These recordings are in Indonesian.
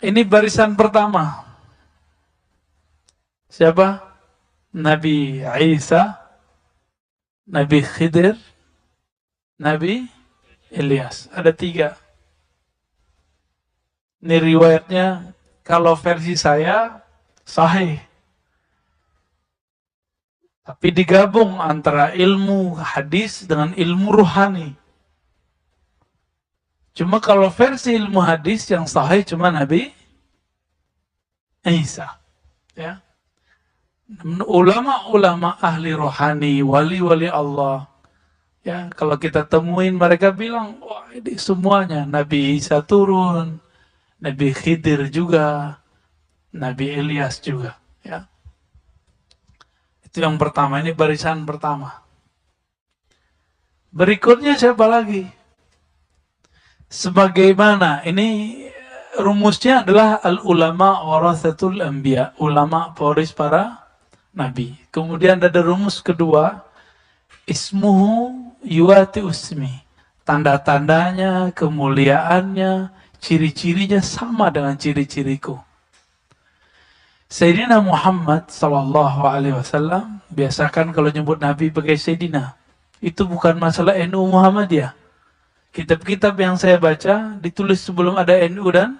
Ini barisan pertama. Siapa? Nabi Isa, Nabi Khidir, Nabi Ilyas. Ada 3. Ini riwayatnya, kalau versi saya, sahih. Tapi digabung antara ilmu hadis dengan ilmu ruhani. Cuma kalau versi ilmu hadis yang sahih cuma Nabi Isa. Ya. Ulama-ulama ahli rohani, wali-wali Allah, ya, kalau kita temuin mereka bilang, wah ini semuanya Nabi Isa turun, Nabi Khidir juga, Nabi Ilyas juga, ya. Itu yang pertama, ini barisan pertama. Berikutnya siapa lagi? Sebagaimana, ini rumusnya adalah al-ulama warathatul anbiya, ulama pewaris para Nabi. Kemudian ada rumus kedua, ismuhu yuwati usmi. Tanda-tandanya, kemuliaannya, ciri-cirinya sama dengan ciri-ciriku. Sayyidina Muhammad SAW biasakan kalau nyebut Nabi pakai Sayyidina. Itu bukan masalah NU Muhammadiyah. Kitab-kitab yang saya baca ditulis sebelum ada NU dan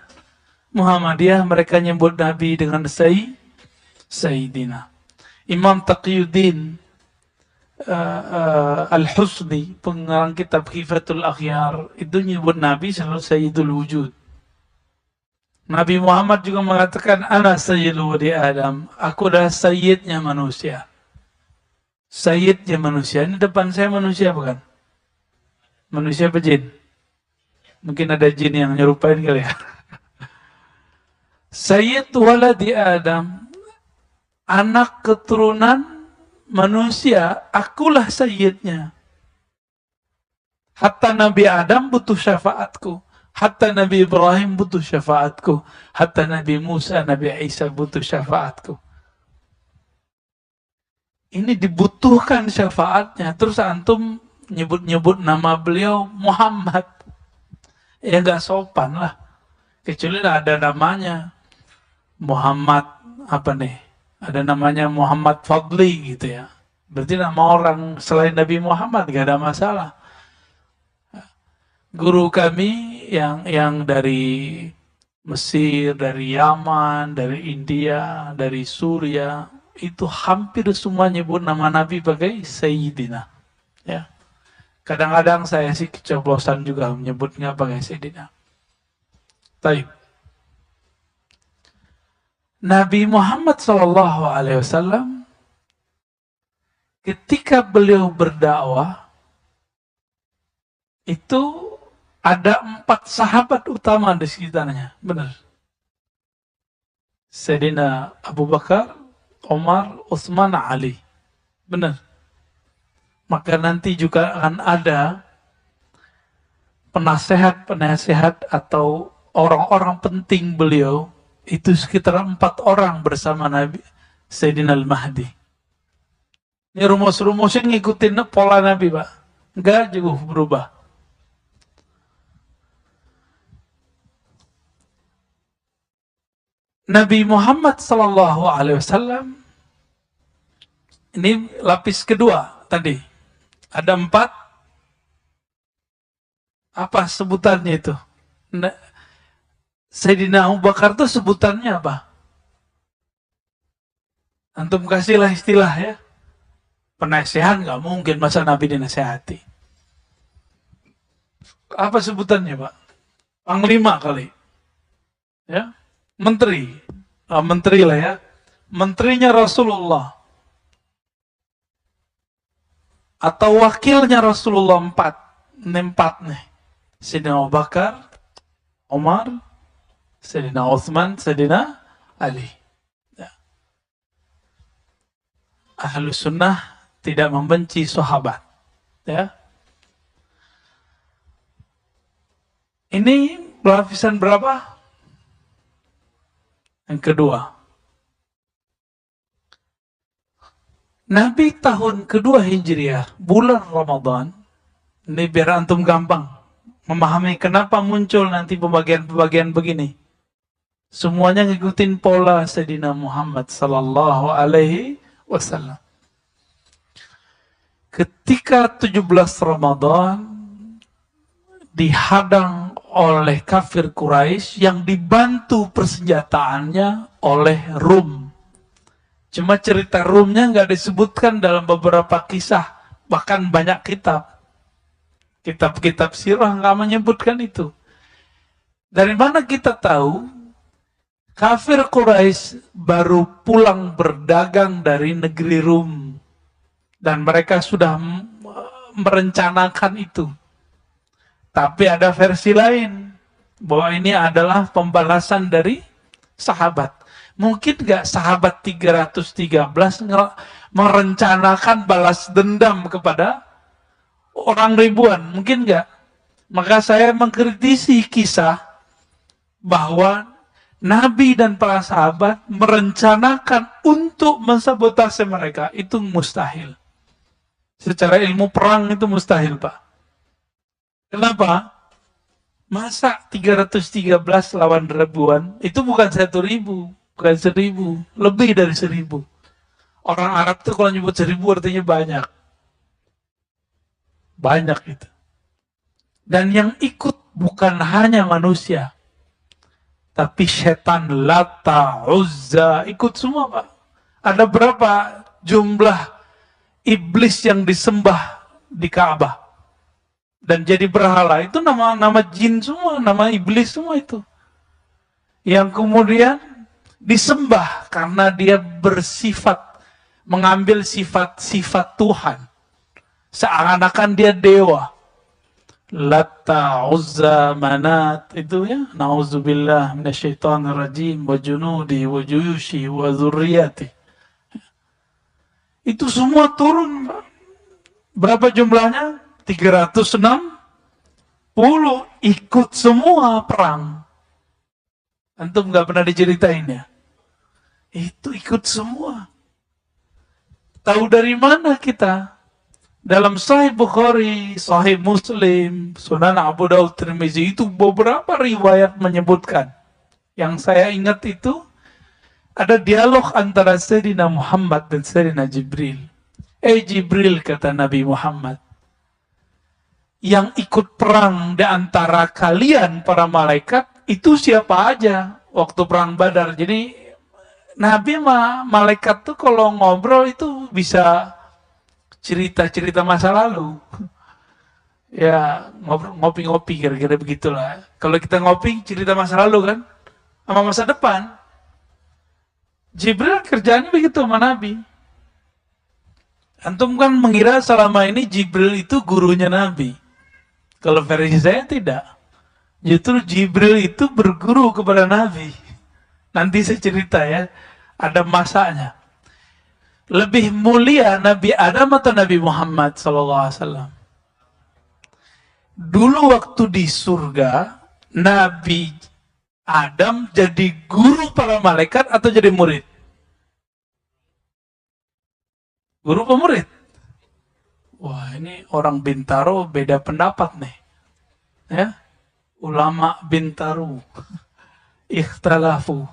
Muhammadiyah, mereka nyebut Nabi dengan Sayyidina. Imam Taqiyuddin Al-Husni, pengarang kitab Khifatul Akhyar, itu nyebut Nabi selalu Sayyidul Wujud. Nabi Muhammad juga mengatakan, Ana Sayyidul Wadi Adam, aku adalah Sayyidnya manusia. Sayyidnya manusia, ini depan saya manusia bukan? Manusia apa jin? Mungkin ada jin yang nyerupain kali ya. Sayyid waladi Adam, anak keturunan manusia, akulah sayyidnya. Hatta Nabi Adam butuh syafaatku. Hatta Nabi Ibrahim butuh syafaatku. Hatta Nabi Musa, Nabi Isa butuh syafaatku. Ini dibutuhkan syafaatnya. Terus antum nyebut-nyebut nama beliau Muhammad. Ya gak sopan lah. Kecuali ada namanya Muhammad apa nih? Ada namanya Muhammad Fadli gitu ya. Berarti nama orang selain Nabi Muhammad gak ada masalah. Guru kami yang dari Mesir, dari Yaman, dari India, dari Suria, itu hampir semua nyebut nama Nabi pakai Sayyidina. Ya. Kadang-kadang saya sih kecoblosan juga menyebutnya pakai Sayyidina. Taib. Nabi Muhammad SAW ketika beliau berdakwah itu ada 4 sahabat utama di sekitarnya, benar. Sayyidina Abu Bakar, Umar, Utsman, Ali, benar. Maka nanti juga akan ada penasehat-penasehat atau orang-orang penting beliau. Itu sekitar 4 orang bersama Nabi Sayyidina Al-Mahdi. Ini rumus-rumusnya ngikutin pola Nabi, Pak. Enggak juga berubah. Nabi Muhammad SAW ini lapis kedua tadi. Ada 4. Apa sebutannya itu? Sayyidina Abu Bakar itu sebutannya apa? Antum kasihlah istilah ya. Penasehat nggak mungkin masa Nabi dinasehati. Apa sebutannya Pak? Panglima kali. Ya, menteri. Menteri lah ya. Menterinya Rasulullah. Atau wakilnya Rasulullah 4. Ini 4 nih. Sayyidina Abu Bakar, Umar, Sayyidina Utsman, Sayyidina Ali. Ya. Ahlus sunnah tidak membenci sahabat. Ya. Ini lapisan berapa? Yang kedua. Nabi tahun kedua Hijriah, bulan Ramadan, ini biar antum gampang memahami kenapa muncul nanti pembagian-pembagian begini. Semuanya ngikutin pola Sayyidina Muhammad sallallahu alaihi wasallam. Ketika 17 Ramadan dihadang oleh kafir Quraisy yang dibantu persenjataannya oleh Rum. Cuma cerita Rumnya nggak disebutkan dalam beberapa kisah, bahkan banyak kitab. Kitab-kitab sirah nggak menyebutkan itu. Dari mana kita tahu kafir Quraisy baru pulang berdagang dari negeri Rum dan mereka sudah merencanakan itu. Tapi ada versi lain bahwa ini adalah pembalasan dari sahabat. Mungkin nggak sahabat 313 merencanakan balas dendam kepada orang ribuan? Mungkin nggak. Maka saya mengkritisi kisah bahwa Nabi dan para sahabat merencanakan untuk mensabotase mereka. Itu mustahil. Secara ilmu perang itu mustahil, Pak. Kenapa? Masa 313 lawan ribuan? Itu bukan 1.000. Bukan 1.000, lebih dari 1.000. Orang Arab tuh kalau nyebut 1.000 artinya banyak. Banyak itu. Dan yang ikut bukan hanya manusia, tapi setan, Lata, Uzza, ikut semua, Pak. Ada berapa jumlah iblis yang disembah di Ka'bah dan jadi berhala? Itu nama jin semua, nama iblis semua itu. Yang kemudian disembah karena dia bersifat, mengambil sifat-sifat Tuhan. Seakan-akan dia dewa. Lata, Uzza, Manat, itu ya. Na'udzubillah minasyaitonir rajim wa junudi wa juyushi wa dzurriyyati. Itu semua turun. Berapa jumlahnya? 360 ikut semua perang. Antum nggak pernah diceritain ya? Itu ikut semua. Tahu dari mana kita? Dalam Sahih Bukhari, Sahih Muslim, Sunan Abu Daud, Tirmizi, itu beberapa riwayat menyebutkan. Yang saya ingat itu ada dialog antara Sayyidina Muhammad dan Sayyidina Jibril. Jibril, kata Nabi Muhammad, yang ikut perang di antara kalian para malaikat itu siapa aja waktu perang Badar. Jadi Nabi sama malaikat tuh kalau ngobrol itu bisa cerita-cerita masa lalu. Ya, ngopi-ngopi kira-kira begitulah. Kalau kita ngopi cerita masa lalu kan sama masa depan. Jibril kerjaannya begitu sama Nabi. Antum kan mengira selama ini Jibril itu gurunya Nabi. Kalau versi saya tidak. Justru Jibril itu berguru kepada Nabi. Nanti saya cerita ya, ada masanya. Lebih mulia Nabi Adam atau Nabi Muhammad SAW? Dulu waktu di surga, Nabi Adam jadi guru para malaikat atau jadi murid? Guru apa murid? Wah, ini orang Bintaro beda pendapat nih. Ya, ulama Bintaro. Ikhtalafu.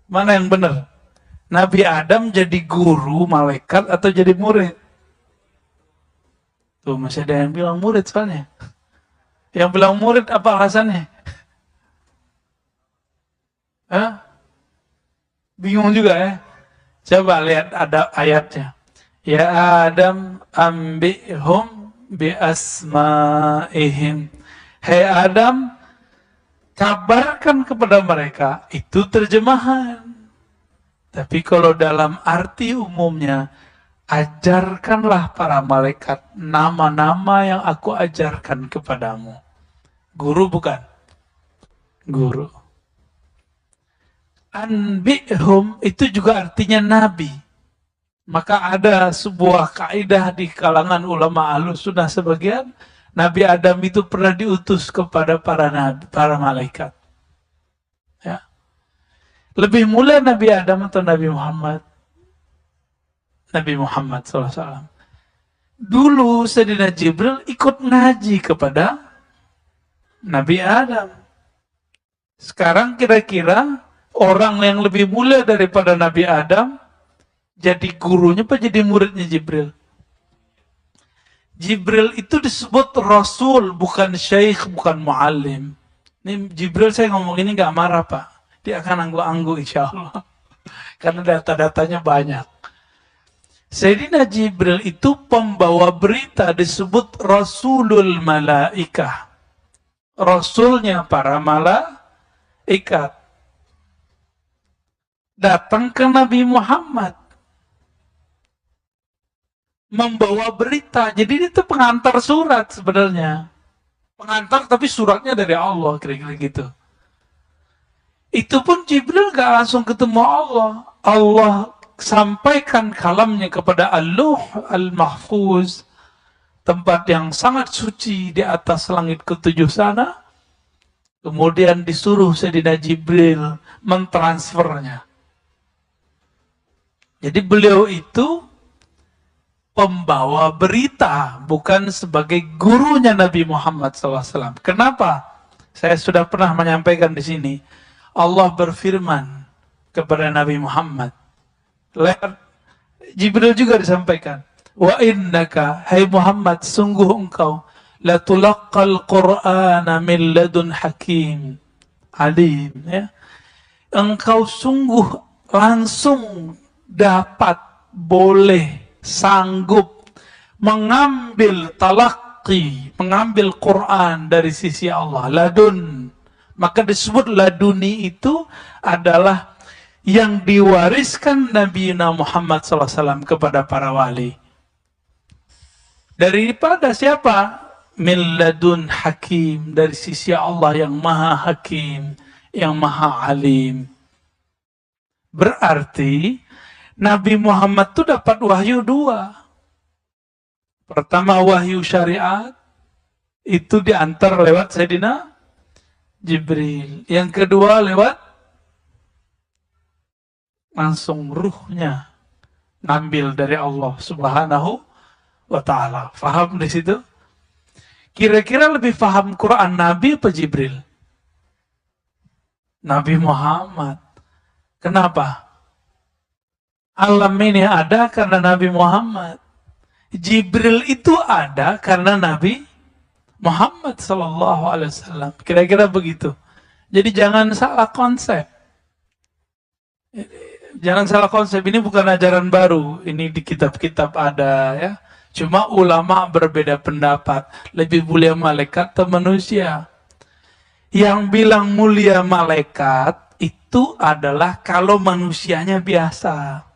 Mana yang benar? Nabi Adam jadi guru malaikat atau jadi murid? Tuh masih ada yang bilang murid soalnya. Yang bilang murid apa alasannya? Hah? Bingung juga ya. Coba lihat ada ayatnya. Ya Adam ambihum bi asma'ihim. Hai Adam, kabarkan kepada mereka, itu terjemahan. Tapi kalau dalam arti umumnya, ajarkanlah para malaikat nama-nama yang aku ajarkan kepadamu. Guru bukan? Guru. Anbi'hum itu juga artinya nabi. Maka ada sebuah kaidah di kalangan ulama Ahlussunnah sebagian, Nabi Adam itu pernah diutus kepada para nabi, para malaikat. Ya. Lebih mulia Nabi Adam atau Nabi Muhammad? Nabi Muhammad SAW. Dulu Sayyidina Jibril ikut ngaji kepada Nabi Adam. Sekarang kira-kira orang yang lebih mulia daripada Nabi Adam jadi gurunya apa jadi muridnya Jibril? Jibril itu disebut Rasul, bukan Syekh, bukan Muallim. Ini Jibril saya ngomong ini gak marah Pak. Dia akan angguk-angguk insya Allah. Karena data-datanya banyak. Sayyidina Jibril itu pembawa berita, disebut Rasulul Malaikah. Rasulnya para malaikat. Datang ke Nabi Muhammad. Membawa berita. Jadi itu pengantar surat sebenarnya. Pengantar tapi suratnya dari Allah, kira-kira gitu. Itu pun Jibril gak langsung ketemu Allah. Allah sampaikan kalamnya kepada Al-Luh Al-Mahfuz, tempat yang sangat suci di atas langit ketujuh sana. Kemudian disuruh Sayyidina Jibril mentransfernya. Jadi beliau itu pembawa berita, bukan sebagai gurunya Nabi Muhammad SAW. Kenapa? Saya sudah pernah menyampaikan di sini. Allah berfirman kepada Nabi Muhammad. Lewat Jibril juga disampaikan. Wa innaka, hai Muhammad, sungguh engkau latulaqqal Qur'ana min ladun hakim alim. Ya. Engkau sungguh langsung dapat, boleh, sanggup mengambil talaqi, mengambil Quran dari sisi Allah, ladun. Maka disebut laduni itu adalah yang diwariskan Nabi Muhammad SAW kepada para wali. Daripada siapa? Min ladun hakim, dari sisi Allah yang maha hakim, yang maha alim. Berarti Nabi Muhammad itu dapat wahyu dua. Pertama wahyu syariat, itu diantar lewat Sayyidina Jibril. Yang kedua lewat langsung ruhnya ngambil dari Allah Subhanahu wa Ta'ala. Faham di situ? Kira-kira lebih paham Quran Nabi apa Jibril? Nabi Muhammad. Kenapa? Alam ini ada karena Nabi Muhammad. Jibril itu ada karena Nabi Muhammad Sallallahu Alaihi Wasallam. Kira-kira begitu. Jadi jangan salah konsep. Jangan salah konsep. Ini bukan ajaran baru. Ini di kitab-kitab ada ya. Cuma ulama berbeda pendapat. Lebih mulia malaikat atau manusia? Yang bilang mulia malaikat itu adalah kalau manusianya biasa.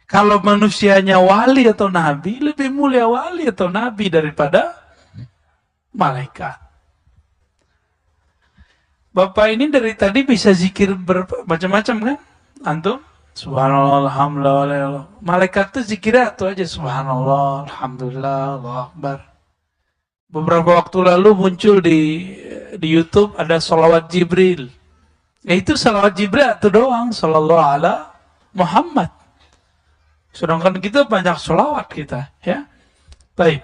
Kalau manusianya wali atau nabi, lebih mulia wali atau nabi daripada malaikat. Bapak ini dari tadi bisa zikir macam-macam kan? Antum? Subhanallah, alhamdulillah. Malaikat itu zikirnya itu aja. Subhanallah, alhamdulillah, Allahu Akbar. Beberapa waktu lalu muncul di YouTube ada sholawat Jibril. Ya itu sholawat Jibril itu doang. Sallallahu ala Muhammad. Sedangkan kita banyak sholawat kita. Ya. Baik.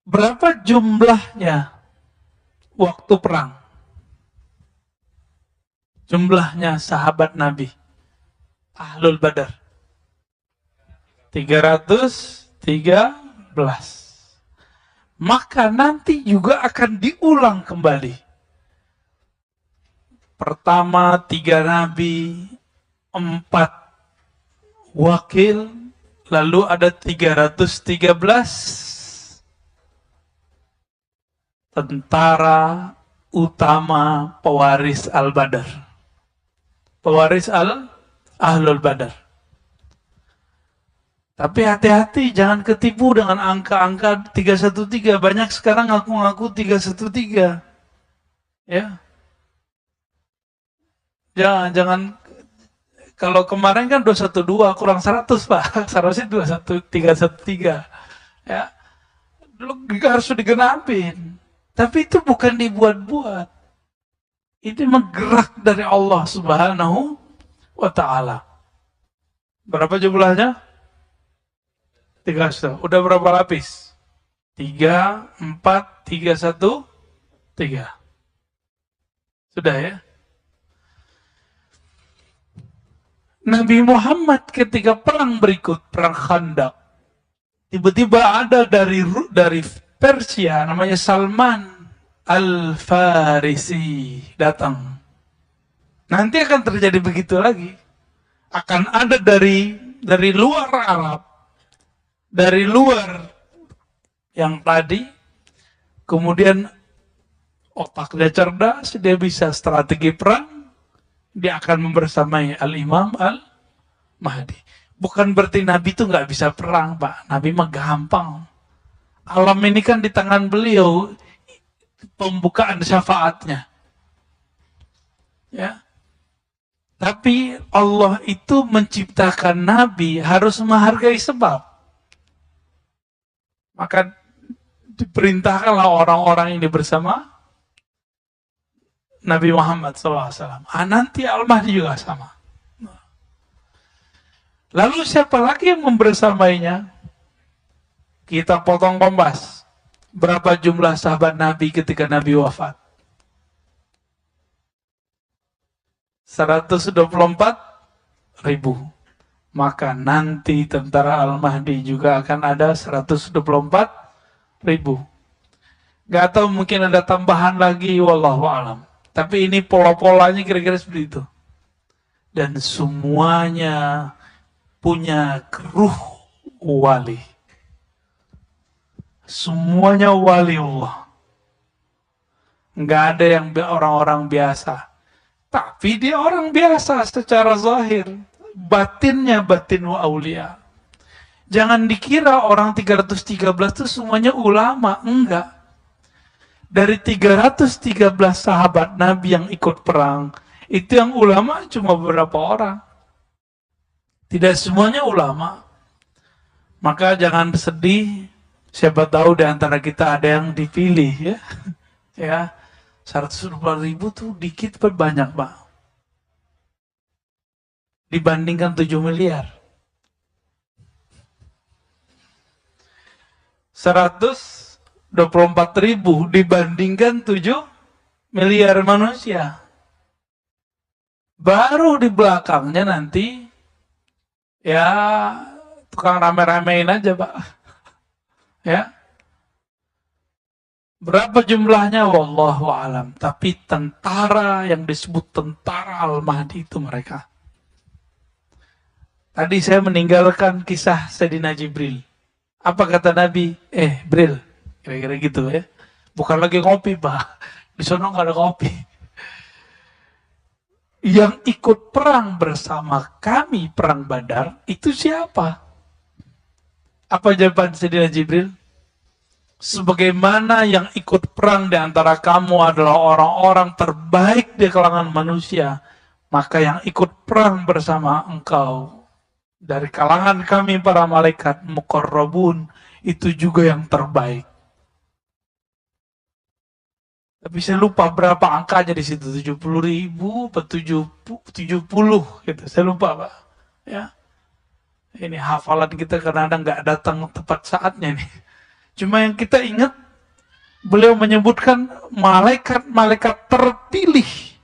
Berapa jumlahnya waktu perang? Jumlahnya sahabat Nabi Ahlul Badar 313. Maka nanti juga akan diulang kembali. Pertama 3 Nabi, 4 wakil, lalu ada 313 tentara utama pewaris Al-Badar. Pewaris Ahlul Badar. Tapi hati-hati, jangan ketipu dengan angka-angka 313. Banyak sekarang ngaku-ngaku 313. Ya. Jangan kalau kemarin kan 212 kurang 100, Pak. Seharusnya 313. Ya. Dulu harus digenapin. Tapi itu bukan dibuat-buat. Ini menggerak dari Allah Subhanahu wa Ta'ala. Berapa jumlahnya? 300. Udah berapa lapis? 3, 4, 3, 1, 3. Sudah ya? Nabi Muhammad ketika perang berikut, perang Khandaq, tiba-tiba ada dari Persia, namanya Salman Al-Farisi datang. Nanti akan terjadi begitu lagi. Akan ada dari luar Arab, dari luar yang tadi, kemudian otaknya cerdas, dia bisa strategi perang, dia akan membersamai Al-Imam Al-Mahdi. Bukan berarti Nabi itu nggak bisa perang, Pak. Nabi mah gampang. Alam ini kan di tangan beliau, pembukaan syafaatnya. Ya. Tapi Allah itu menciptakan Nabi harus menghargai sebab. Maka diperintahkanlah orang-orang ini bersama Nabi Muhammad SAW. Nanti Al-Mahdi juga sama. Lalu siapa lagi yang membersamainya? Kita potong kompas. Berapa jumlah sahabat Nabi ketika Nabi wafat? 124.000. Maka nanti tentara Al-Mahdi juga akan ada 124.000. Gak tahu, mungkin ada tambahan lagi, wallahu alam. Tapi ini pola-polanya kira-kira seperti itu. Dan semuanya punya ruh wali. Semuanya wali Allah. Nggak ada yang orang-orang biasa. Tapi dia orang biasa secara zahir. Batinnya batin wa aulia. Jangan dikira orang 313 itu semuanya ulama. Enggak. Dari 313 sahabat Nabi yang ikut perang, itu yang ulama cuma beberapa orang. Tidak semuanya ulama. Maka jangan sedih, siapa tahu di antara kita ada yang dipilih ya. Ya, 124.000 tuh dikit apa banyak, Pak? Dibandingkan 7 miliar. 124.000 dibandingkan 7 miliar manusia. Baru di belakangnya nanti ya tukang rame-ramein aja, Pak. Ya. Berapa jumlahnya? Wallahu alam. Tapi tentara yang disebut tentara Al-Mahdi itu mereka. Tadi saya meninggalkan kisah Sayyidina Jibril. Apa kata Nabi? Bril. Kira-kira gitu ya. Bukan lagi ngopi, Pak. Di sana nggak ada kopi. Yang ikut perang bersama kami, perang Badar, itu siapa? Apa jawaban Sayyidina Jibril? Sebagaimana yang ikut perang di antara kamu adalah orang-orang terbaik di kalangan manusia, maka yang ikut perang bersama engkau dari kalangan kami para malaikat muqarrabun itu juga yang terbaik. Tapi saya lupa berapa angkanya di situ, 70.000 atau 70 gitu. Saya lupa, Pak. Ya. Ini hafalan kita kadang-kadang nggak datang tepat saatnya nih. Cuma yang kita ingat, beliau menyebutkan malaikat-malaikat terpilih.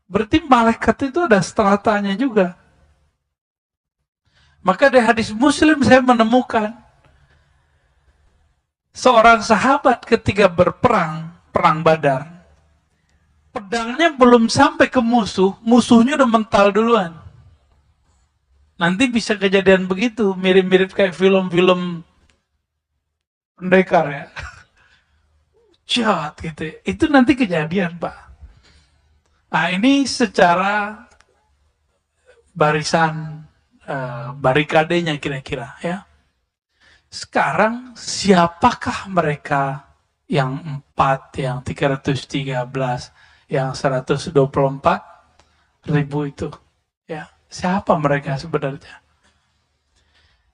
Berarti malaikat itu ada stratanya juga. Maka di hadis Muslim saya menemukan seorang sahabat ketika berperang, perang Badar, pedangnya belum sampai ke musuh, musuhnya udah mental duluan. Nanti bisa kejadian begitu, mirip-mirip kayak film-film pendekar ya. Jahat gitu. Itu nanti kejadian, Pak. Nah, ini secara barisan barikadenya kira-kira ya. Sekarang siapakah mereka yang 4, yang 313, yang 124.000 itu? Ya, siapa mereka sebenarnya?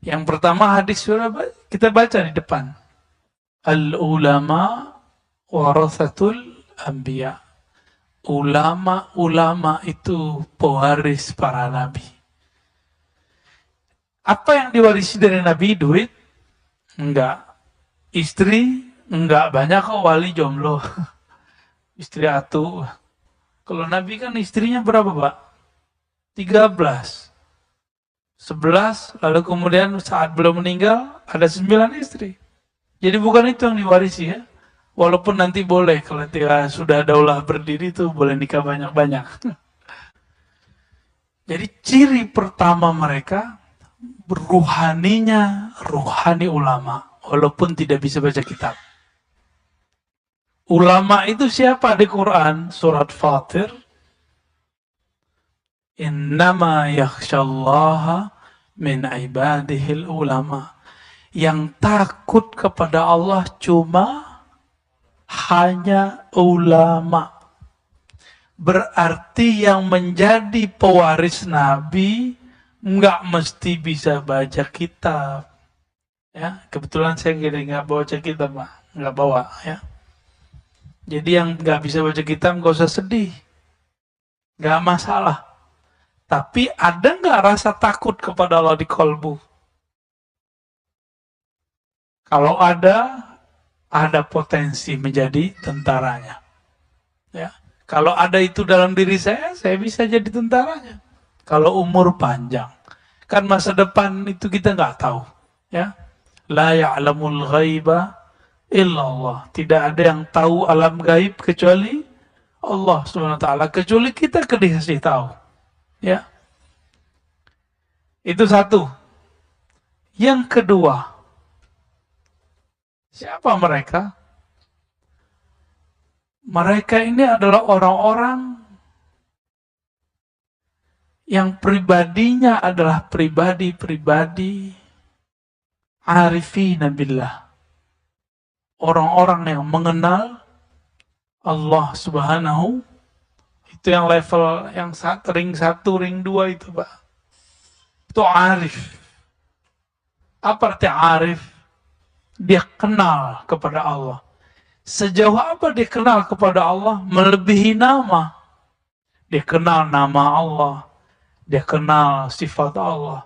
Yang pertama hadis sudah kita baca di depan. Al-ulama warathatul anbiya. Ulama-ulama itu pewaris para nabi. Apa yang diwarisi dari Nabi? Duit? Enggak. Istri enggak banyak kok wali jomblo. Istri atuh. Kalau Nabi kan istrinya berapa, Pak? 13. 11, lalu kemudian saat belum meninggal ada 9 istri. Jadi bukan itu yang diwarisi ya. Walaupun nanti boleh kalau sudah daulah berdiri itu boleh nikah banyak-banyak. Jadi ciri pertama mereka ruhani ulama, walaupun tidak bisa baca kitab. Ulama itu siapa di Quran? Surat Fatir. Innama yakhshallaha min ibadihil ulama. Yang takut kepada Allah cuma hanya ulama. Berarti yang menjadi pewaris Nabi nggak mesti bisa baca kitab. Ya, kebetulan saya nggak baca kitab, Pak. Nggak bawa, ya. Jadi yang nggak bisa baca kitab nggak usah sedih, nggak masalah. Tapi ada nggak rasa takut kepada Allah di kolbu? Kalau ada potensi menjadi tentaranya. Ya. Kalau ada itu dalam diri saya bisa jadi tentaranya. Kalau umur panjang, kan masa depan itu kita nggak tahu. Ya, la ya'lamul ghaiba illallah. Tidak ada yang tahu alam gaib kecuali Allah Subhanahu wa taala. Kecuali kita dikasih tahu. Ya. Itu satu. Yang kedua, siapa mereka? Mereka ini adalah orang-orang yang pribadinya adalah pribadi-pribadi arifina billah. Orang-orang yang mengenal Allah Subhanahu, itu yang level yang ring 1, ring 2 itu, Pak. Itu arif. Apa arti arif? Dia kenal kepada Allah. Sejauh apa dia kenal kepada Allah? Melebihi nama. Dia kenal nama Allah. Dia kenal sifat Allah.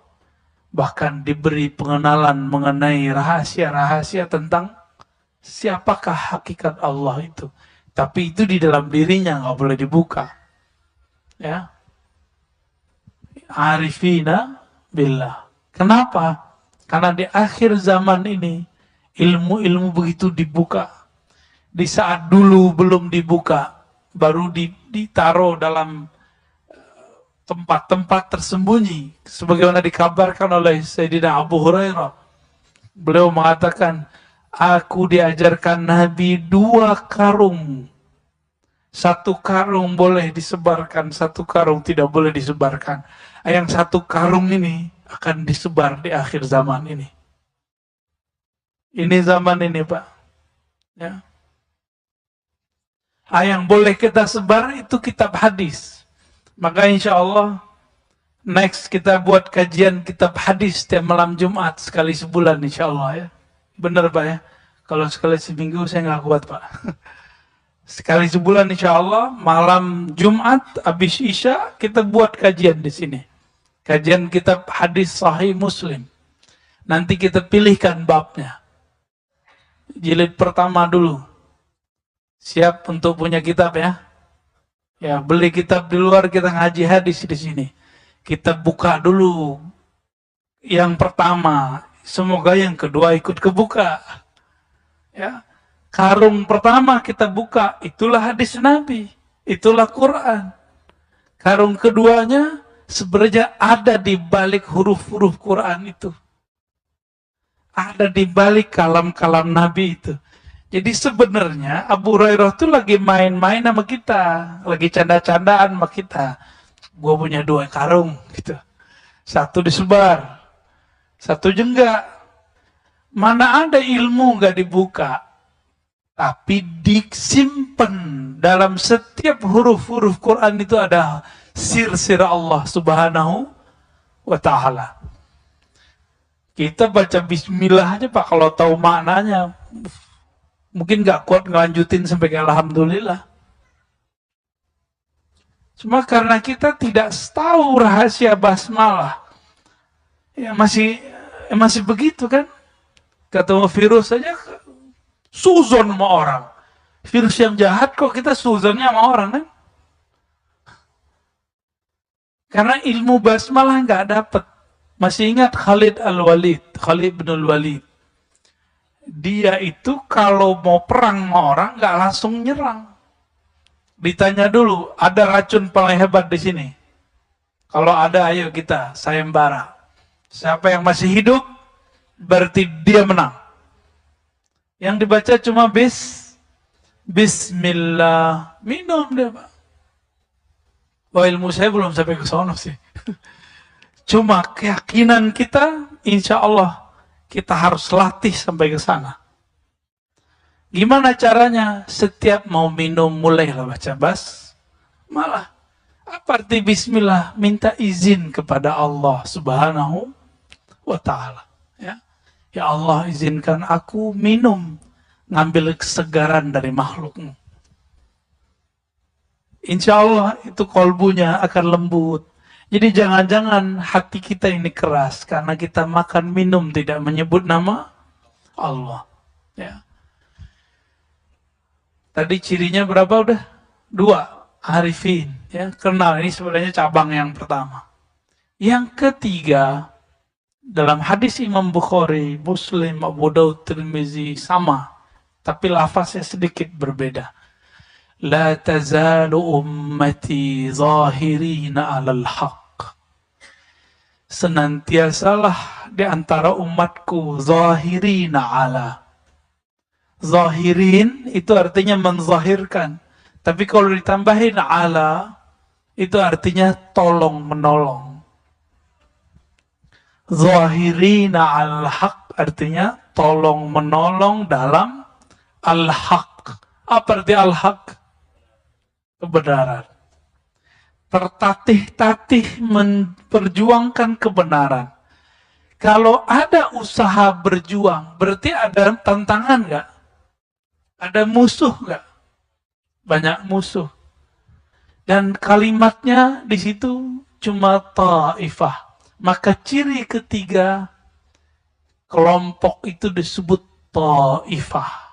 Bahkan diberi pengenalan mengenai rahasia-rahasia tentang siapakah hakikat Allah itu. Tapi itu di dalam dirinya nggak boleh dibuka. Ya. Arifina billah. Kenapa? Karena di akhir zaman ini ilmu-ilmu begitu dibuka. Di saat dulu belum dibuka, baru ditaruh dalam tempat-tempat tersembunyi. Sebagaimana dikabarkan oleh Sayyidina Abu Hurairah. Beliau mengatakan, aku diajarkan Nabi 2 karung. 1 karung boleh disebarkan, 1 karung tidak boleh disebarkan. Yang 1 karung ini akan disebar di akhir zaman ini. Ini zaman ini, Pak. Ya. Yang boleh kita sebar itu kitab hadis. Maka insya Allah next kita buat kajian kitab hadis setiap malam Jumat sekali sebulan insya Allah ya. Benar, Pak ya. Kalau sekali seminggu saya nggak kuat, Pak. Sekali sebulan insya Allah malam Jumat habis Isya kita buat kajian di sini. Kajian kitab hadis Sahih Muslim. Nanti kita pilihkan babnya. Jilid pertama dulu. Siap untuk punya kitab ya? Ya, beli kitab di luar, kita ngaji hadis di sini. Kita buka dulu yang pertama, semoga yang kedua ikut kebuka. Ya. Karung pertama kita buka, itulah hadis Nabi, itulah Quran. Karung keduanya sebenarnya ada di balik huruf-huruf Quran itu. Ada di balik kalam-kalam Nabi itu. Jadi sebenarnya Abu Hurairah itu lagi main-main sama kita, lagi canda-candaan sama kita. Gue punya 2 karung gitu. 1 disebar, 1 enggak. Mana ada ilmu gak dibuka, tapi disimpan dalam setiap huruf-huruf Quran itu ada sir-sir Allah Subhanahu wa ta'ala. Kita baca bismillah aja, Pak, kalau tahu maknanya mungkin gak kuat ngelanjutin sampai ke alhamdulillah. Cuma karena kita tidak tahu rahasia basmalah, ya masih begitu kan. Ketemu virus saja Suzon sama orang. Virus yang jahat kok kita suzonnya sama orang kan? Karena ilmu basmalah nggak dapet. Masih ingat Khalid bin Al-Walid. Dia itu kalau mau perang sama orang nggak langsung nyerang. Ditanya dulu, ada racun paling hebat di sini? Kalau ada, ayo kita sayembara. Siapa yang masih hidup, berarti dia menang. Yang dibaca cuma Bismillah, minum dia, Pak. Wah, ilmu saya belum sampai ke sono sih. Cuma keyakinan kita, insya Allah kita harus latih sampai ke sana. Gimana caranya? Setiap mau minum mulailah baca basmalah. Apa arti bismillah? Minta izin kepada Allah Subhanahu wa ta'ala. Ya Allah, izinkan aku minum, ngambil kesegaran dari makhlukmu. Insya Allah itu kolbunya akan lembut. Jadi jangan-jangan hati kita ini keras karena kita makan minum tidak menyebut nama Allah. Ya. Tadi cirinya berapa udah? 2. Arifin. Ya, kenal. Ini sebenarnya cabang yang pertama. Yang ketiga, dalam hadis Imam Bukhari, Muslim, Abu Daud, Tirmizi sama, tapi lafaznya sedikit berbeda. La tazalu ummati zahirina alal haq. Senantiasalah di antara umatku zahirina ala. Zahirin itu artinya menzahirkan. Tapi kalau ditambahin ala, itu artinya tolong menolong. Zahirina al-haq artinya tolong menolong dalam al-haq. Apa arti al-haq? Kebenaran. Tertatih-tatih memperjuangkan kebenaran. Kalau ada usaha berjuang, berarti ada tantangan nggak? Ada musuh nggak? Banyak musuh. Dan kalimatnya di situ cuma ta'ifah. Maka ciri ketiga, kelompok itu disebut ta'ifah.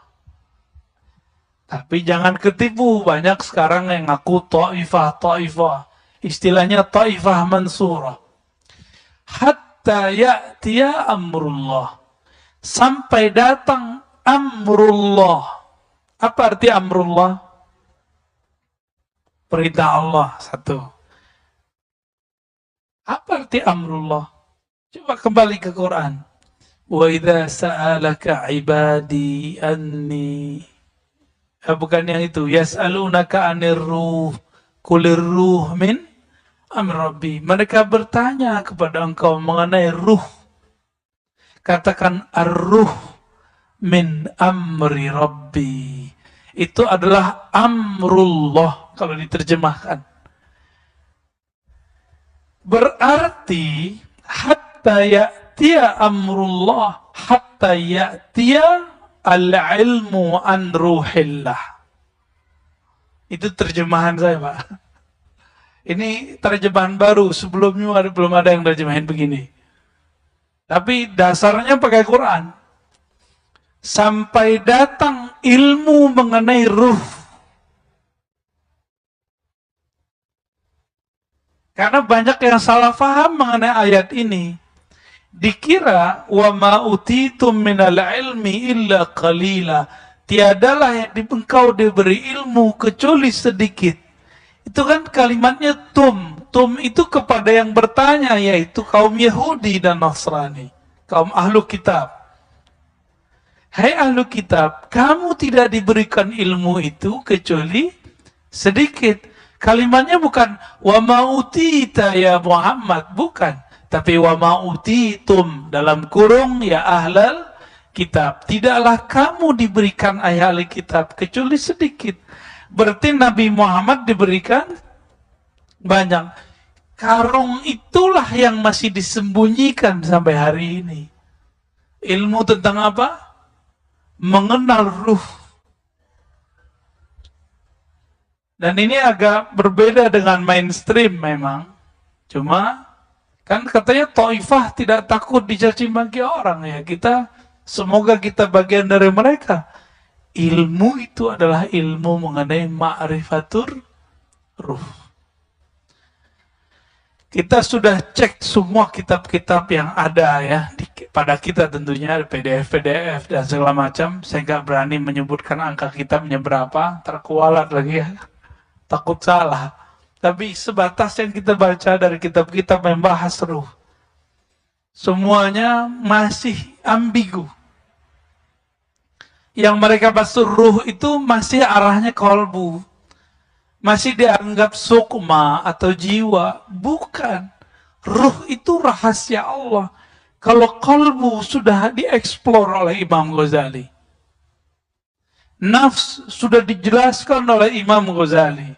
Tapi jangan ketipu, banyak sekarang yang ngaku ta'ifah. Istilahnya ta'ifah mansurah. Hatta ya'tiya amrullah. Sampai datang amrullah. Apa arti amrullah? Perintah Allah, satu. Apa arti amrullah? Coba kembali ke Quran. Wa idza sa'alaka ibadi anni. Bukan yang itu. Yas'alunaka 'anir ruh. Qulir ruh min amri rabbi. Mereka bertanya kepada engkau mengenai ruh. Katakan ar-ruh min amri rabbi. Itu adalah amrullah kalau diterjemahkan. Berarti hatta ya'tiya amrullah, hatta ya'tiya al-ilmu an ruhillah. Itu terjemahan saya, Pak. Ini terjemahan baru, sebelumnya belum ada yang terjemahin begini. Tapi dasarnya pakai Quran. Sampai datang ilmu mengenai ruh. Karena banyak yang salah faham mengenai ayat ini. Dikira wa ma utitum minal ilmi illa qalila. Tiadalah yang engkau diberi ilmu kecuali sedikit. Itu kan kalimatnya tum. Tum itu kepada yang bertanya, yaitu kaum Yahudi dan Nasrani, kaum ahlu kitab. Hai ahlu kitab, kamu tidak diberikan ilmu itu kecuali sedikit. Kalimatnya bukan wa ma'utita ya Muhammad, bukan. Tapi wa ma'utitum, dalam kurung ya ahlal kitab. Tidaklah kamu diberikan ahli kitab kecuali sedikit. Berarti Nabi Muhammad diberikan banyak. Karung itulah yang masih disembunyikan sampai hari ini. Ilmu tentang apa? Mengenal ruh. Dan ini agak berbeda dengan mainstream memang. Cuma kan katanya Taifah tidak takut dicaci maki orang ya. Semoga kita bagian dari mereka. ilmu itu adalah ilmu mengenai ma'rifatur ruh. Kita sudah cek semua kitab-kitab yang ada ya, pada kita tentunya, PDF dan segala macam. Saya nggak berani menyebutkan angka kitabnya berapa, terkualat lagi ya, takut salah. Tapi sebatas yang kita baca dari kitab-kitab yang bahas ruh, semuanya masih ambigu. Yang mereka bahas ruh itu masih arahnya kolbu. Masih dianggap sukma atau jiwa. Bukan. Ruh itu rahasia Allah. Kalau kolbu sudah dieksplor oleh Imam Ghazali. Nafs sudah dijelaskan oleh Imam Ghazali.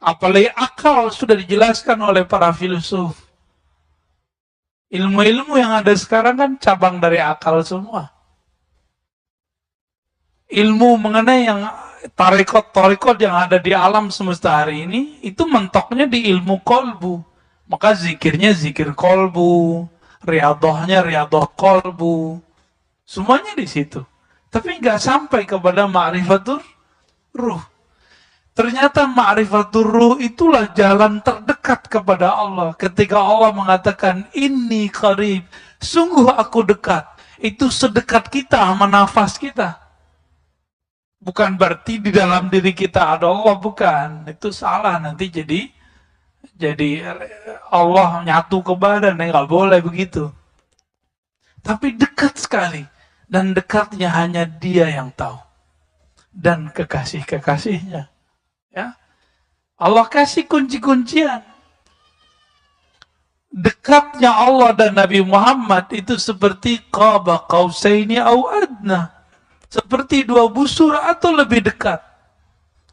Apalagi akal sudah dijelaskan oleh para filsuf. Ilmu-ilmu yang ada sekarang kan cabang dari akal semua. Ilmu mengenai yang tarekot yang ada di alam semesta hari ini, itu mentoknya di ilmu kolbu. Maka zikirnya zikir kolbu, riadohnya riadoh kolbu. Semuanya di situ. Tapi nggak sampai kepada ma'rifatur ruh. Ternyata ma'rifatur ruh itulah jalan terdekat kepada Allah. Ketika Allah mengatakan, inni qarib, sungguh aku dekat. Itu sedekat kita sama nafas kita. Bukan berarti di dalam diri kita ada Allah, bukan. Itu salah, nanti jadi Allah nyatu ke badan, nggak boleh begitu. Tapi dekat sekali, dan dekatnya hanya Dia yang tahu, dan kekasih-kekasihnya. Ya, Allah kasih kunci-kuncian. Dekatnya Allah dan Nabi Muhammad itu seperti qaba qausaini au adna. Seperti dua busur atau lebih dekat.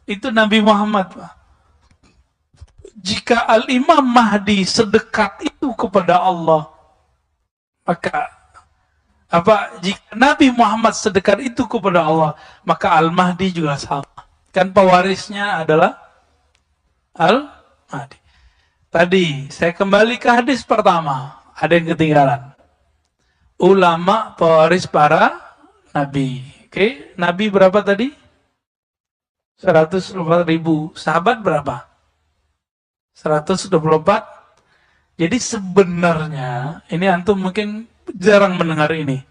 Itu Nabi Muhammad, Pak. Jika Al-Imam Mahdi sedekat itu kepada Allah, maka jika Nabi Muhammad sedekat itu kepada Allah, maka Al-Mahdi juga sama. Kan pewarisnya adalah Al-Mahdi. Tadi saya kembali ke hadis pertama, ada yang ketinggalan. Ulama pewaris para nabi. Oke, Nabi berapa tadi? 124.000. Sahabat berapa? 124. Jadi sebenarnya, ini antum mungkin jarang mendengar ini.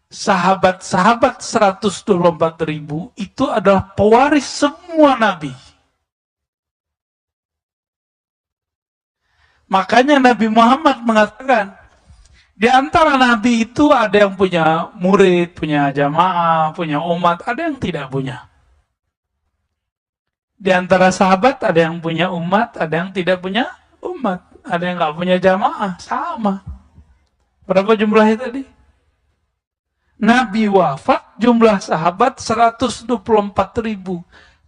Sahabat-sahabat 124.000 itu adalah pewaris semua Nabi. Makanya Nabi Muhammad mengatakan, di antara Nabi itu ada yang punya murid, punya jamaah, punya umat, ada yang tidak punya. Di antara sahabat ada yang punya umat, ada yang tidak punya umat, ada yang nggak punya jamaah, sama. Berapa jumlahnya tadi? Nabi wafat, jumlah sahabat 124.000.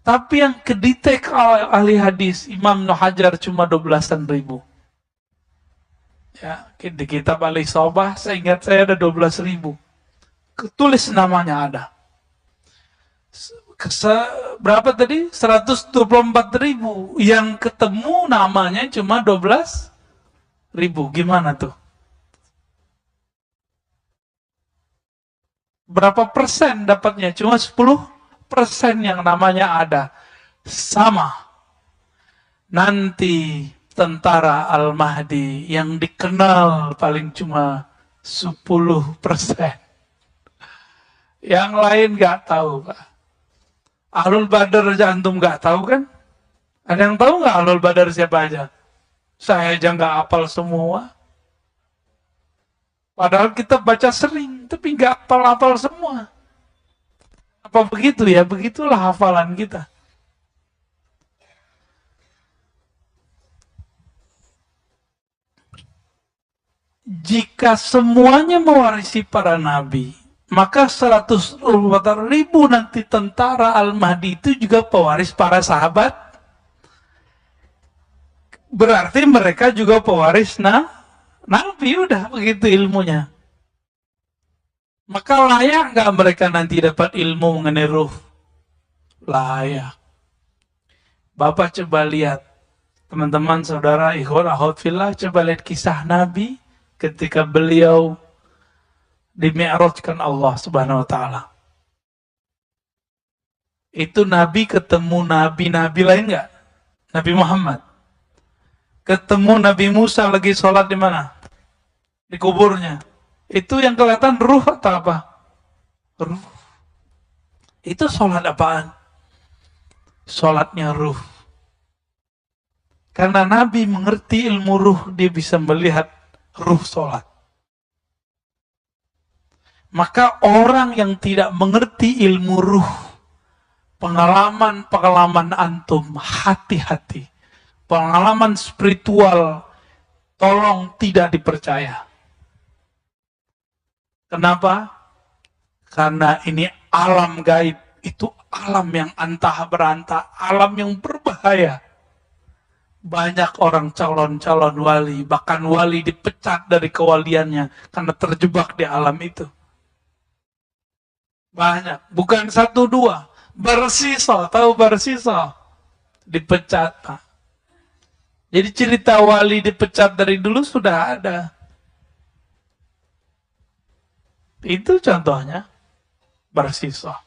Tapi yang kedetek ahli hadis, Imam Ibnu Hajar cuma 12.000. Ya, di kitab Al-Isobah, saya ingat saya ada 12.000. Tulis namanya ada. Berapa tadi? 124.000. Yang ketemu namanya cuma 12.000. Gimana tuh? Berapa persen dapatnya? Cuma 10% yang namanya ada. Sama. Nanti tentara Al-Mahdi yang dikenal paling cuma 10%. Yang lain nggak tahu, Pak. Ahlul Badar aja antum nggak tahu kan? Ada yang tahu nggak Ahlul Badar siapa aja? Saya aja nggak hafal semua. Padahal kita baca sering, tapi nggak hafal-hafal semua. Apa begitu ya? Begitulah hafalan kita. Jika semuanya mewarisi para nabi, maka 124.000 nanti tentara Al-Mahdi itu juga pewaris para sahabat. Berarti mereka juga pewaris nabi, udah begitu ilmunya. Maka layak nggak mereka nanti dapat ilmu mengenai ruh? Layak. Bapak coba lihat, teman-teman, saudara, ikhwan, akhwat fillah, coba lihat kisah Nabi ketika beliau dimi'rajkan Allah Subhanahu wa taala. Itu Nabi ketemu nabi-nabi lain nggak? Nabi Muhammad. Ketemu Nabi Musa lagi sholat di mana? Di kuburnya. Itu yang kelihatan ruh atau apa? Ruh. Itu sholat apaan? Sholatnya ruh. Karena Nabi mengerti ilmu ruh, dia bisa melihat ruh sholat. Maka orang yang tidak mengerti ilmu ruh, pengalaman antum, hati-hati. Pengalaman spiritual, tolong tidak dipercaya. Kenapa? Karena ini alam gaib, itu alam yang antah berantah, alam yang berbahaya. Banyak orang calon-calon wali, bahkan wali dipecat dari kewaliannya karena terjebak di alam itu. Banyak, bukan satu dua. Bersisa, tahu bersisa? Dipecat, Pak. Jadi cerita wali dipecat dari dulu sudah ada. Itu contohnya, bersisa.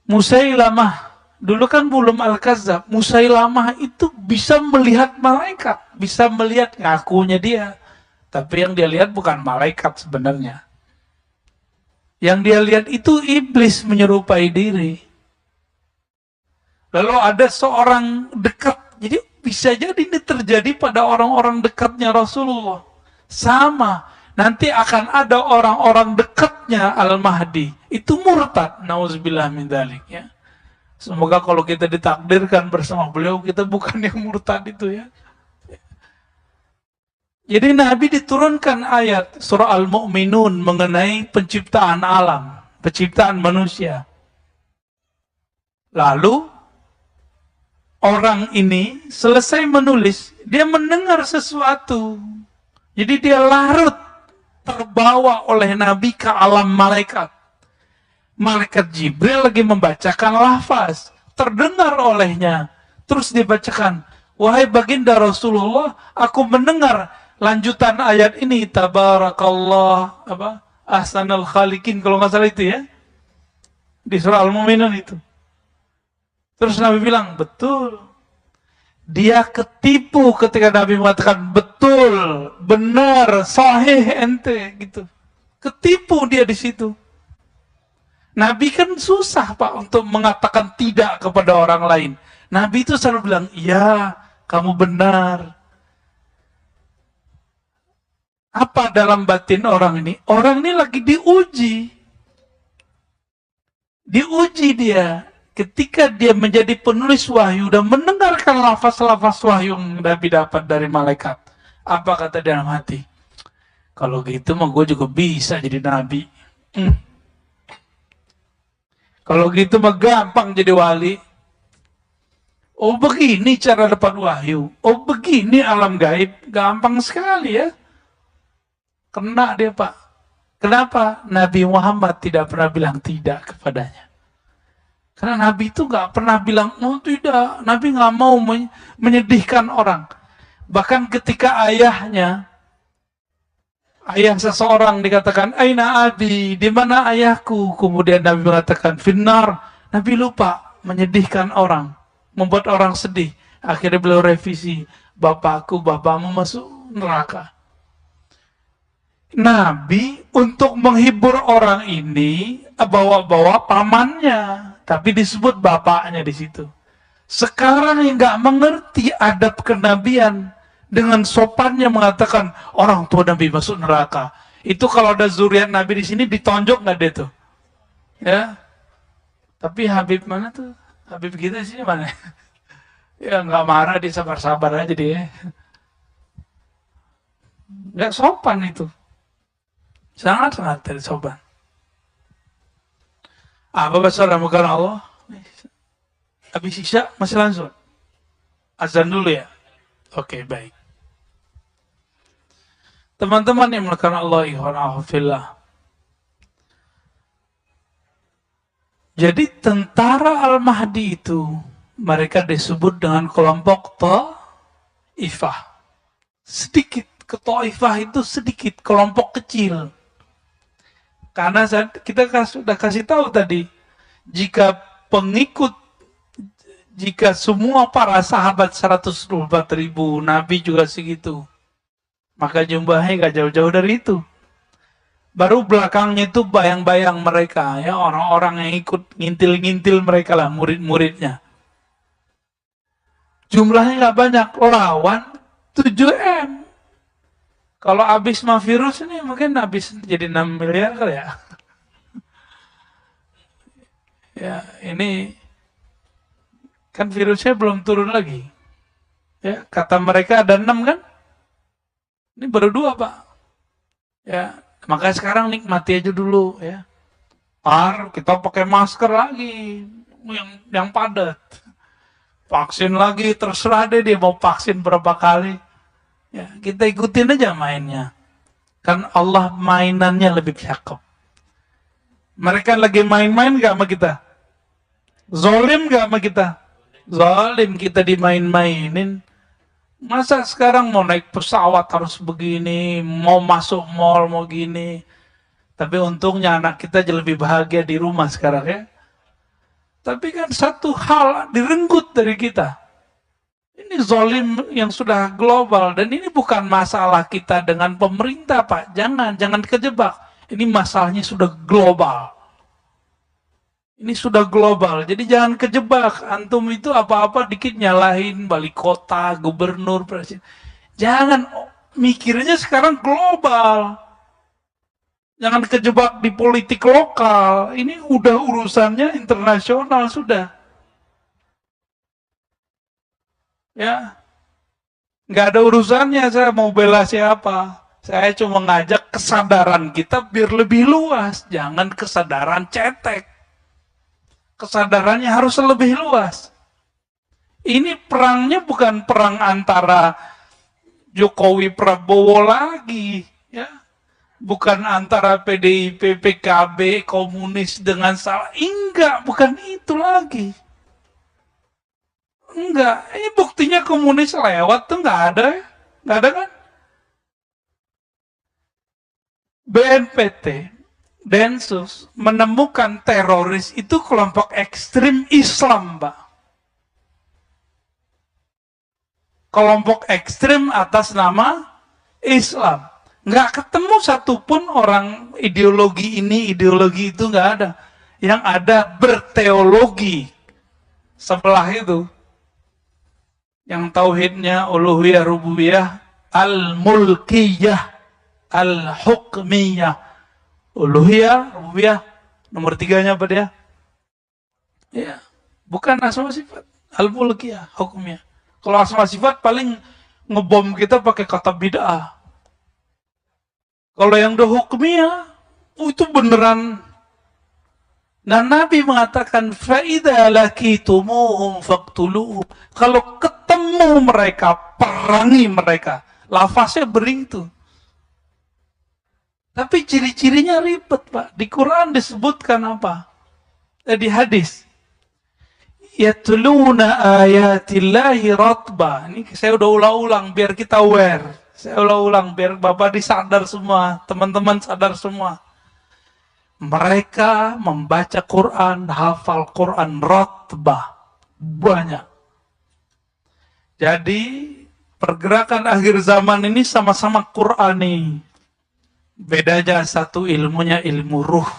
Musailamah, dulu kan belum Al-Kazzab. Musailamah itu bisa melihat malaikat, bisa melihat ngakunya dia. Tapi yang dia lihat bukan malaikat sebenarnya. Yang dia lihat itu iblis menyerupai diri. Lalu ada seorang dekat, jadi bisa jadi ini terjadi pada orang-orang dekatnya Rasulullah. Sama, nanti akan ada orang-orang dekatnya Al-Mahdi. Itu murtad, nauzubillah min dzalik ya. Semoga kalau kita ditakdirkan bersama beliau, kita bukan yang murtad itu ya. Jadi Nabi diturunkan ayat surah Al-Mu'minun mengenai penciptaan alam, penciptaan manusia. Lalu orang ini selesai menulis, dia mendengar sesuatu. Jadi dia larut, terbawa oleh Nabi ke alam malaikat. Malaikat Jibril lagi membacakan lafaz, terdengar olehnya. Terus dibacakan, wahai baginda Rasulullah, aku mendengar lanjutan ayat ini, tabarakallah ahsanul khaliqin, kalau nggak salah itu ya, di surah Al-Mu'minun itu. Terus Nabi bilang, betul. Dia ketipu ketika Nabi mengatakan, betul, benar, sahih ente, gitu. Ketipu dia di situ. Nabi kan susah Pak untuk mengatakan tidak kepada orang lain. Nabi itu selalu bilang, iya, kamu benar. Apa dalam batin orang ini? Orang ini lagi diuji. Diuji dia. Ketika dia menjadi penulis wahyu dan mendengarkan lafaz-lafaz wahyu yang Nabi dapat dari malaikat. Apa kata dalam hati? Kalau gitu mah gue juga bisa jadi Nabi. Kalau gitu mah gampang jadi wali. Oh begini cara dapat wahyu. Oh begini alam gaib. Gampang sekali ya. Kena dia Pak. Kenapa? Nabi Muhammad tidak pernah bilang tidak kepadanya. Karena Nabi itu nggak pernah bilang, oh tidak. Nabi nggak mau menyedihkan orang. Bahkan ketika ayah seseorang dikatakan, Aina abi, di mana ayahku? Kemudian Nabi mengatakan, Finnar. Nabi lupa menyedihkan orang, membuat orang sedih. Akhirnya beliau revisi, bapakmu masuk neraka. Nabi untuk menghibur orang ini bawa-bawa pamannya, tapi disebut bapaknya di situ. Sekarang yang nggak mengerti adab kenabian dengan sopannya mengatakan orang tua Nabi masuk neraka. Itu kalau ada zuriat Nabi di sini ditonjok nggak deh tuh? Ya. Tapi Habib mana tuh? Habib kita sih mana? Ya nggak marah, dia sabar-sabar aja dia. Nggak sopan itu. Sangat-sangat tidak sopan. Bapak saudara bukan Allah. Habis isya masih langsung. Azan dulu ya. Oke, baik. Teman-teman yang melakukan Allah ikhwanahufillah. Jadi tentara Al-Mahdi itu mereka disebut dengan kelompok Taifah. Sedikit, Taifah itu sedikit, kelompok kecil. Karena kita sudah kasih tahu tadi, Jika pengikut, jika semua para sahabat 124.000, Nabi juga segitu, maka jumlahnya gak jauh-jauh dari itu. Baru belakangnya itu bayang-bayang mereka, ya, orang-orang yang ikut ngintil-ngintil mereka lah, murid-muridnya. Jumlahnya gak banyak, lawan 7M. Kalau habis mah virus ini mungkin habis jadi 6 miliar kali ya. Ya, ini kan virusnya belum turun lagi. Ya, kata mereka ada 6 kan? Ini baru 2, Pak. Ya, maka sekarang nikmati aja dulu ya. Kita pakai masker lagi yang padat. Vaksin lagi, terserah deh dia mau vaksin berapa kali. Ya, kita ikutin aja mainnya. Kan Allah mainannya lebih cakep. Mereka lagi main-main gak sama kita? Zolim gak sama kita? Zolim, kita dimain-mainin. Masa sekarang mau naik pesawat harus begini, mau masuk mall mau gini. Tapi untungnya anak kita lebih bahagia di rumah sekarang ya. Tapi kan satu hal direnggut dari kita. Ini zolim yang sudah global, dan ini bukan masalah kita dengan pemerintah, Pak. Jangan kejebak. Ini masalahnya sudah global. Ini sudah global, jadi jangan kejebak. Antum itu apa-apa dikit nyalahin wali kota, gubernur, presiden. Jangan, mikirnya sekarang global. Jangan kejebak di politik lokal. Ini udah urusannya internasional sudah. Ya, nggak ada urusannya saya mau bela siapa. Saya cuma ngajak kesadaran kita biar lebih luas. Jangan kesadaran cetek. Kesadarannya harus lebih luas. Ini perangnya bukan perang antara Jokowi Prabowo lagi, ya. Bukan antara PDIP, PKB, komunis dengan salah. Enggak, bukan itu lagi. Enggak, ini buktinya komunis lewat tuh nggak ada, nggak ada kan? BNPT, Densus menemukan teroris itu kelompok ekstrim Islam, Pak. Kelompok ekstrim atas nama Islam. Nggak ketemu satupun orang ideologi ini, ideologi itu nggak ada. Yang ada berteologi sebelah itu. Yang tauhidnya uluhiyah, rububiyah, al-mulkiyah, al-hukmiyah. Uluhiyah, rububiyah, nomor 3-nya apa dia? Ya, bukan asma sifat, al-mulkiyah, hukmiyah. Kalau asma sifat paling ngebom kita pakai kata bid'ah. Kalau yang udah hukmiyah, itu beneran. Dan Nabi mengatakan, فَإِذَا لَكِيتُمُوهُمْ فَاقْتُلُوهُمْ. Kalau ketemu mereka, perangi mereka. Lafaznya begitu. Tapi ciri-cirinya ribet, Pak. Di Quran disebutkan apa? Di hadis. Yatluna ayatillahi ratba. Ini saya udah ulang-ulang biar kita aware. Saya ulang-ulang biar Bapak disadar semua, teman-teman sadar semua. Mereka membaca Quran, hafal Quran ratbah. Banyak. Jadi pergerakan akhir zaman ini sama-sama Qurani. Bedanya satu ilmunya ilmu ruh.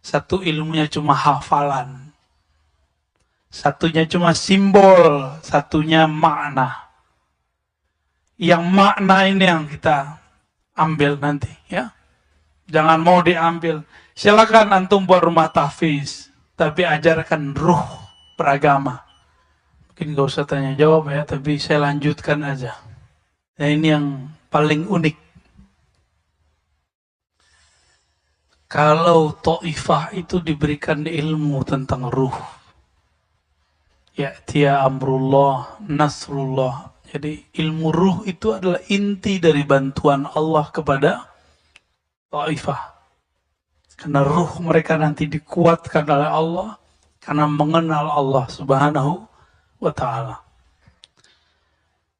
Satu ilmunya cuma hafalan. Satunya cuma simbol. Satunya makna. Yang makna ini yang kita ambil nanti, ya. Jangan mau diambil. Silakan antum buat rumah tahfiz, tapi ajarkan ruh beragama. Mungkin gak usah tanya jawab ya, tapi saya lanjutkan aja. Nah, ini yang paling unik. Kalau Taifah itu diberikan ilmu tentang ruh, ya'tiya amrullah, nasrullah. Jadi ilmu ruh itu adalah inti dari bantuan Allah kepada Taifah. Karena ruh mereka nanti dikuatkan oleh Allah karena mengenal Allah Subhanahu wa ta'ala.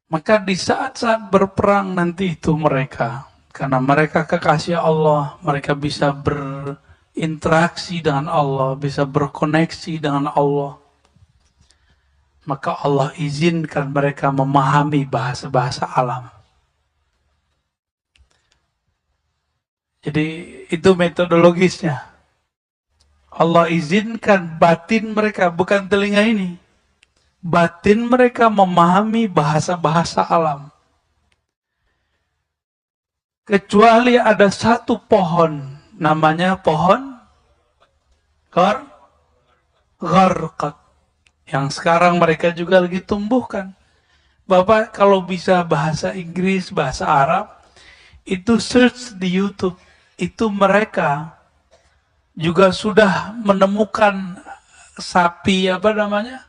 Maka di saat-saat berperang nanti itu mereka, karena mereka kekasih Allah, mereka bisa interaksi dengan Allah, bisa berkoneksi dengan Allah, maka Allah izinkan mereka memahami bahasa-bahasa alam. Jadi itu metodologisnya. Allah izinkan batin mereka, bukan telinga ini. Batin mereka memahami bahasa-bahasa alam. Kecuali ada satu pohon, namanya pohon gharqad, yang sekarang mereka juga lagi tumbuhkan. Bapak kalau bisa bahasa Inggris, bahasa Arab, itu search di YouTube. Itu mereka juga sudah menemukan sapi, apa namanya?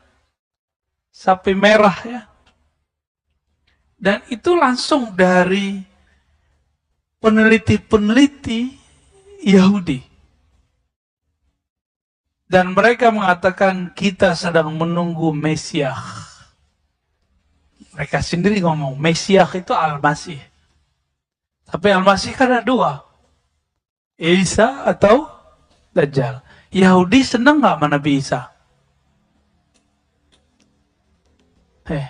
Sapi merah ya. Dan itu langsung dari peneliti-peneliti Yahudi. Dan mereka mengatakan kita sedang menunggu Mesias. Mereka sendiri ngomong, Mesias itu Al-Masih. Tapi Al-Masih kan ada dua. Isa atau Dajjal. Yahudi senang nggak sama Nabi Isa?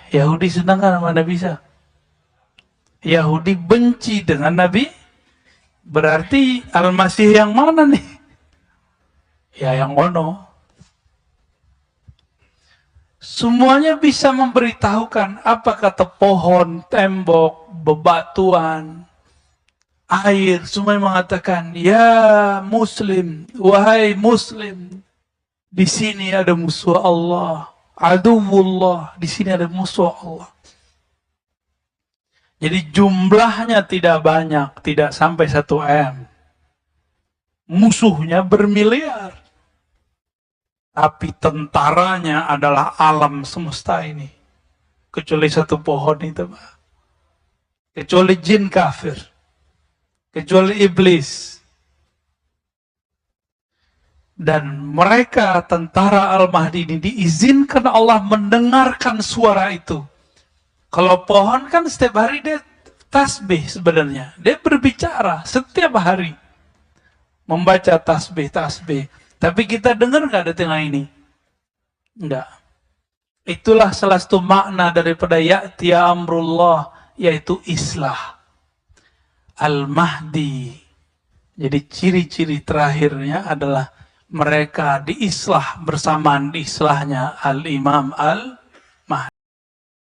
Yahudi senang nggak sama Nabi Isa? Yahudi benci dengan Nabi. Berarti Al-Masih yang mana nih? Ya yang ono. Semuanya bisa memberitahukan apa kata pohon, tembok, bebatuan, air, semua mengatakan, ya Muslim, wahai Muslim, di sini ada musuh Allah, aduwullah, di sini ada musuh Allah. Jadi jumlahnya tidak banyak, tidak sampai 1 M. Musuhnya bermiliar. Tapi tentaranya adalah alam semesta ini. Kecuali satu pohon itu, Pak. Kecuali jin kafir. Kecuali iblis. Dan mereka, tentara Al-Mahdi ini, diizinkan Allah mendengarkan suara itu. Kalau pohon kan setiap hari dia tasbih sebenarnya. Dia berbicara setiap hari. Membaca tasbih. Tapi kita dengar nggak di tengah ini? Enggak. Itulah salah satu makna daripada ya'tiya amrullah, yaitu islah. Al-Mahdi. Jadi ciri-ciri terakhirnya adalah mereka diislah bersamaan diislahnya Al-Imam Al